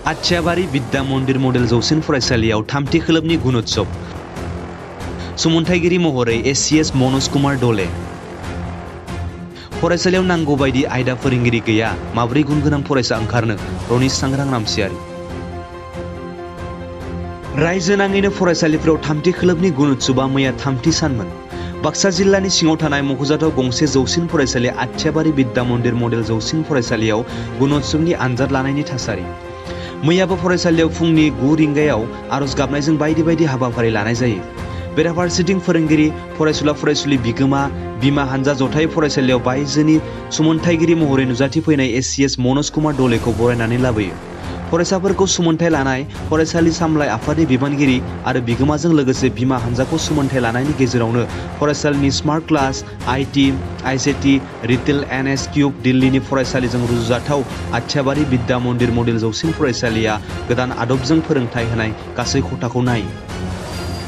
आथियाबारि बिद्या मन्दिर मडेल जौसिन फरायसालियाव थामथि खोलोबनि गुणोत्सव सुमन्थाइगिरि महरै एसिएस मनोज कुमार दले फरायसालियाव नांगौ बायदि आयदा फोरोंगिरि गैया माब्रै गुनगोनां फरायसा ओंखारनो रनिस सांग्रां रामसियारि रायजो नाङैनो फरायसालिफोराव थामथि खोलोबनि गुणोत्सवआ मैया थामथि सानमोन बाक्सा जिल्लानि सिङाव थानाय मख'जाथाव गंसे जौसिन फरायसालि आथियाबारि बिद्या मन्दिर मडेल जौसिन फरायसालियाव गुणोत्सवनि आनजाद लानायनि थासारि मैयाबो फरायसालियाव फुंनि 9 रिंगायाव आरज गाबनायजों बायदि बायदि हाबाफारि लानाय जायो बेराफारसेथिं फोरोंगिरि फरायसुला फरायसुलि बिमा हानजा जथाय फरायसालियाव बायजोनि सुमन्थाइगिरि महरै नुजाथि फैनाय एसिएस मनोज कुमार दलेखौ बरायनानै लाबोयो फरायसाफोरखौ सुमन्थाइ लानाय फरायसालि सामलाय आफादनि बिबानगिरि आरो बिगोमाजों लोगोसे बिमा हानजाखौ सुमन्थाइ लानायनि गेजेरावनो फरायसालिनि smart class IT ICT retail NS cube दिल्लीनि फरायसालिजों रुजुजाथाव आथियाबारि बिद्या मन्दिर मडेल जौसिन फरायसालिया गोदान आदबजों फोरोंथाय होनाय गासै खथाखौ नायो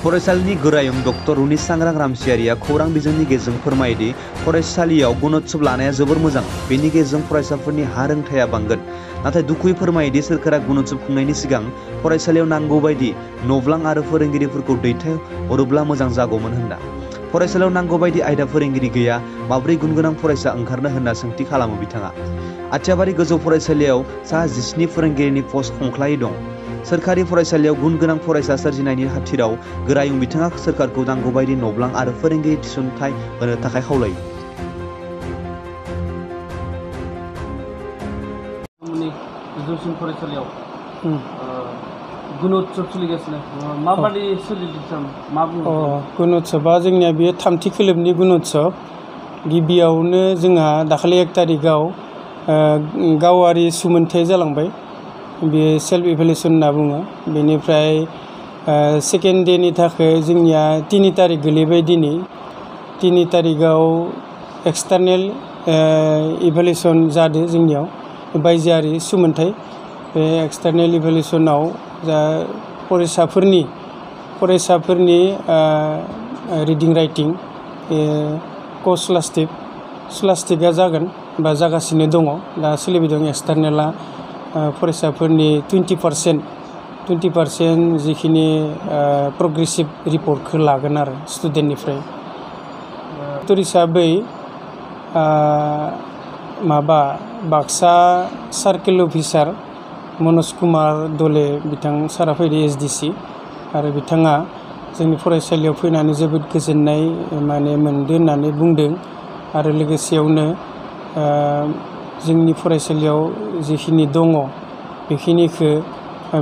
फरायसालिनि गोरायुं डक्टर रनिस सांग्रां रामसियारिया खौरां बिजोंनि गेजेरजों फोरमायोदि फरायसालियाव गुणोत्सव लानाया जोबोर मोजां बेनि गेजेरजों फरायसाफोरनि हारोंथाया बांगोन नाथाय दुखुयै फोरमायोदि सोरखारा गुणोत्सव खुंनायनि सिगां फरायसालियाव नांगौ बायदि नब्लां आरो फोरोंगिरिफोरखौ दैथायहरोब्ला मोजां जागौमोन होनना फरायसालियाव नांगौ बायदि आयदा फोरोंगिरि गैया माब्रै गुनगोनां फरायसा ओंखारनो होनना सोंथि खालामो बिथाङा आथियाबारि गोजौ फरायसालियाव सा 17 फोरोंगिरिनि पस्ट खुंख्लायै दं सोरखारि फरायसालियाव गुनगोनां फरायसा सोरजिनायनि हाथिराव गोरायुं बिथाङा सोरखारखौ नांगौ बायदि नब्लां आरो फोरोंगिरि थिसनथाय होनो थाखाय खावलायो जौसिन फरायसालियाव गुणोत्सव सोलिगासिनो माबादि सोलिदों मा बुङो गुणोत्सवआ जोंनिया बेयो थामथि खोलोबनि गुणोत्सव गिबियावनो जोंहा दाखालि 1 तारिखआव गावारि सुमोनथाइ जालांबाय बेयो सेल्फ इभेलुएसन होनना बुङो बेनिफ्राय सेकेन्ड डेनि थाखाय जोंनिया 3 तारिख गोलैबाय दिनै 3 तारिखआव एक्सटार्नेल इभेलुएसन जादों जोंनियाव बायजोआरि सुमोनथाइ बे एक्सटार्नेल इभेलुएसनाव जा फरायसाफोरनि रिडिं राइटिं स्कलास्टिकआ जागोन बा जागासिनो दङ दा सोलिबाय दं एक्सटार्नेला फरायसाफोरनि 20% जिखिनि प्रग्रेसिभ रिपर्टखौ लागोन आरो स्टुडेन्टनिफ्राय हिसाबै बाक्सा सार्केल अफिसार मनोज कुमार दले बिथां सारा फैदो एसडिसि आरो बिथाङा जोंनि फरायसालियाव फैनानै जोबोद गोजोननाय मोनदों होननानै बुंदों आरो लोगोसेयावनो जोंनि फरायसालियाव जिखिनि दङ बेखिनिखौ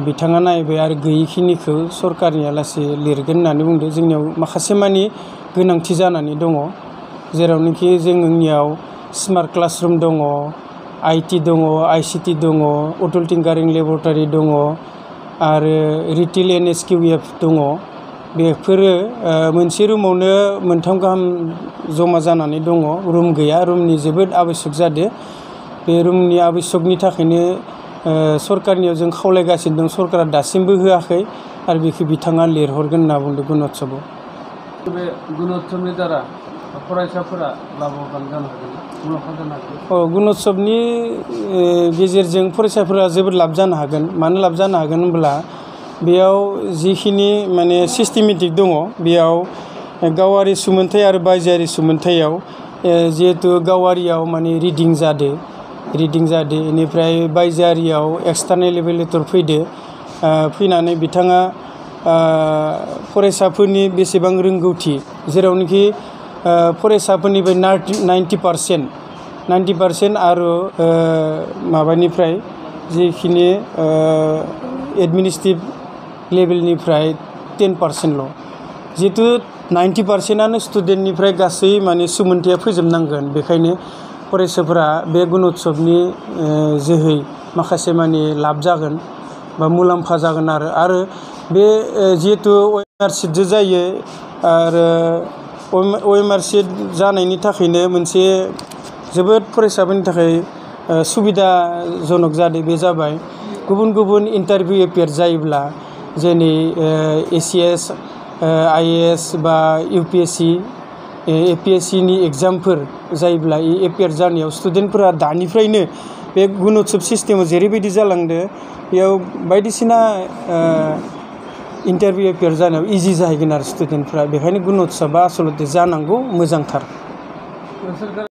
बिथाङा नायबाय आरो गैयिखिनिखौ सरकारनिया लासै लिरगोन होननानै बुंदों जोंनियाव माखासे मानि गोनांथि जानानै दङ जेरावनोखि जोंनियाव स्मार्ट क्लासरुम दङ आईटी दङ आईसीटी दङ अटल टिंकारिं लेबरेटरि दङ आरो रिटेल एनएसकिउएफ दङ बेफोरो मोनसे रुमावनो 3 गाहाम जमा जानानै दङ रुम गैया रुमनि जोबोद आबश्यक जादों बे रुमनि आबश्यकनि थाखायनो सरकारनियाव जों खावलायगासिनो दं सरकारा दासिमबो होआखै आरो बेखौ बिथाङा लिरहरगोन होनना बुंदों गुणोत्सवआव बे गुणोत्सवनि दारा फरायसाफोरा लाभवान जानो हागोन मुलाम्फा जानो हागोन गुणोत्सवनि गेजेरजों फरायसाफोरा जोबोद लाब जानो हागोन मानो लाब जानो हागोन होनब्ला बेयाव जिखिनि सिस्टेमेटिक दङ बेयाव गावारि सुमोनथाइ आरो बायजोआरि सुमोनथायाव जिहेतु गावारियाव रिडिं जादों बेनिफ्राय बायजोआरियाव एक्सटार्नेल इभेलुएटर फैनानै बिथाङा फरायसाफोरनि बेसेबां रोंगौथि जेरावनोखि फरायसाफोरनिफ्राय 90% आरो माबानिफ्राय जिखिनि एडमिनिस्ट्रेटिभ लेभेलनिफ्राय 10%ल' जिहेतु 90%आनो स्टुडेन्टनिफ्राय गासै सुमोनथाया फैजोबनांगोन बेखायनो फरायसाफोरा बे गुणोत्सवनि जोहै माखासे लाब जागोन बा मुलाम्फा जागोन आरो बे जिहेतु OMR सिटजों जायो आरो OMR सिट जानायनि थाखायनो मोनसे जोबोद फरायसाफोरनि थाखाय सुबिदाजनक जादों बे जाबाय गुबुन इन्टारभिउ एपियार जायोब्ला जेरै ACS IAS बा UPSC APSC नि एग्जामफोर जायोब्ला एपियार जानायाव स्टुडेन्टफोरा दानिफ्रायनो बे गुणोत्सव सिस्टेमाव जेरैबायदि जालांदो बेयाव बायदिसिना इन्टारभिउ एपियार जानायाव इजि जाहैगोन आरो स्टुडेन्टफ्रा बेखायनो गुणोत्सवआ आसलते जानांगौ मोजांथार।